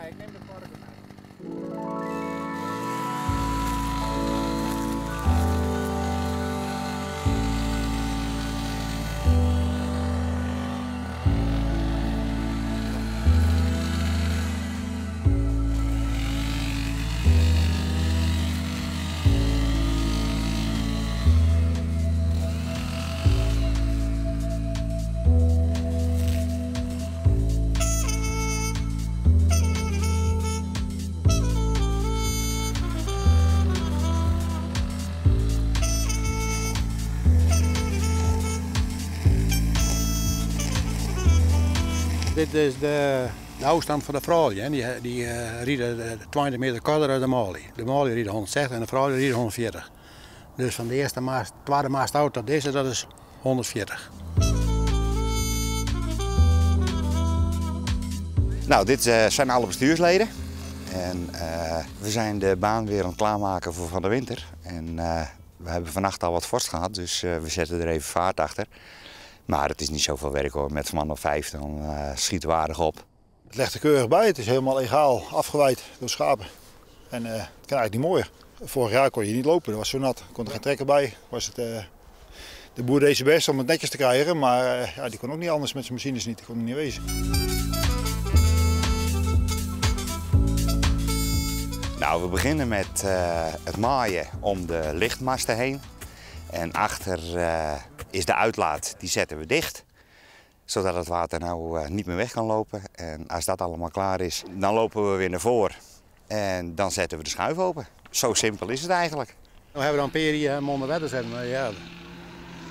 ik neem de vorige mee. Dit is de afstand van de vrouwen. Die rieden 20 meter korter uit de molie. De molie rieden 160 en de vrouwen rieden 140. Dus van de eerste maast, tweede maast oud tot deze, dat is 140. Nou, dit zijn alle bestuursleden. En we zijn de baan weer aan het klaarmaken voor van de winter. En we hebben vannacht al wat vorst gehad, dus we zetten er even vaart achter. Maar het is niet zoveel werk hoor, met man of 5 dan schieten we aardig op. Het legt er keurig bij, het is helemaal egaal afgeweid door schapen. En het kan eigenlijk niet mooier. Vorig jaar kon je niet lopen, dat was zo nat. Er kon er geen trekker bij. De boer deed zijn best om het netjes te krijgen, maar ja, die kon ook niet anders met zijn machines niet. Die kon er niet wezen. Nou, we beginnen met het maaien om de lichtmasten heen. En achter is de uitlaat, die zetten we dicht. Zodat het water nou niet meer weg kan lopen. En als dat allemaal klaar is, dan lopen we weer naar voren. En dan zetten we de schuif open. Zo simpel is het eigenlijk. We hebben dan een paar hier onder water zetten. Maar ja.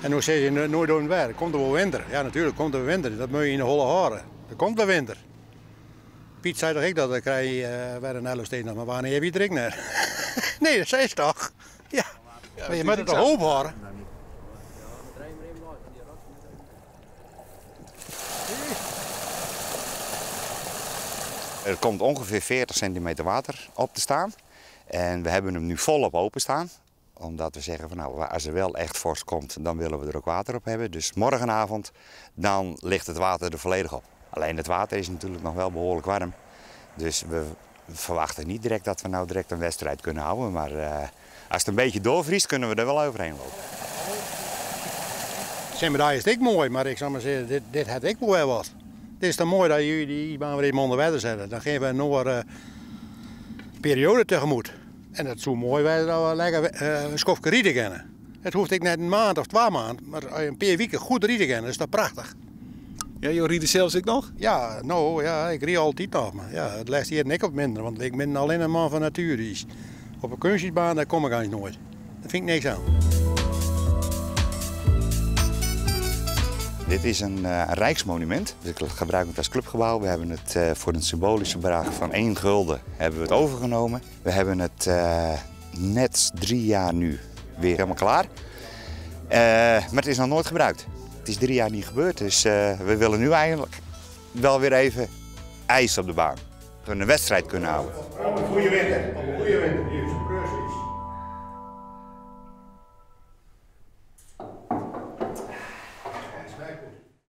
En nu zeg je nooit door het weer. Komt er wel winter? Ja, natuurlijk komt er wel winter. Dat moet je in de holle horen. Er komt wel winter. Piet zei toch ik dat, dan krijg je weer een hele steeds nog. Maar wanneer heb je het naar? Nee, dat zei ze toch? Ja. Maar je moet het toch hoop horen. Er komt ongeveer 40 centimeter water op te staan. En we hebben hem nu volop openstaan. Omdat we zeggen van nou, als er wel echt vorst komt, dan willen we er ook water op hebben. Dus morgenavond, dan ligt het water er volledig op. Alleen het water is natuurlijk nog wel behoorlijk warm. Dus we verwachten niet direct dat we nou direct een wedstrijd kunnen houden. Maar als het een beetje doorvriest, kunnen we er wel overheen lopen. Zijn medaille is ook mooi, maar ik zou maar zeggen, dit had ik wel wat. Het is dan mooi dat jullie die baan weer even onder water zetten. Dan geven we een nieuwe periode tegemoet. En dat zou mooi zijn dat we lekker een schofje rieden kennen. Het hoeft ik net een maand of 2 maanden, maar als je een paar weken goed rieden kennen, is dat prachtig. Ja, je rieden zelfs ik nog? Ja, nou ja, ik rie altijd nog. Maar ja, het lijst hier niks op minder, want ik ben alleen een man van natuur is. Op een kunstjesbaan, daar kom ik eigenlijk nooit. Daar vind ik niks aan. Dit is een rijksmonument. Dus ik gebruik het als clubgebouw. We hebben het voor een symbolische bedrag van 1 gulden hebben we het overgenomen. We hebben het net 3 jaar nu weer helemaal klaar. Maar het is nog nooit gebruikt. Het is 3 jaar niet gebeurd, dus we willen nu eigenlijk wel weer even ijs op de baan. Dat we een wedstrijd kunnen houden. Goeie winter. Goeie winter.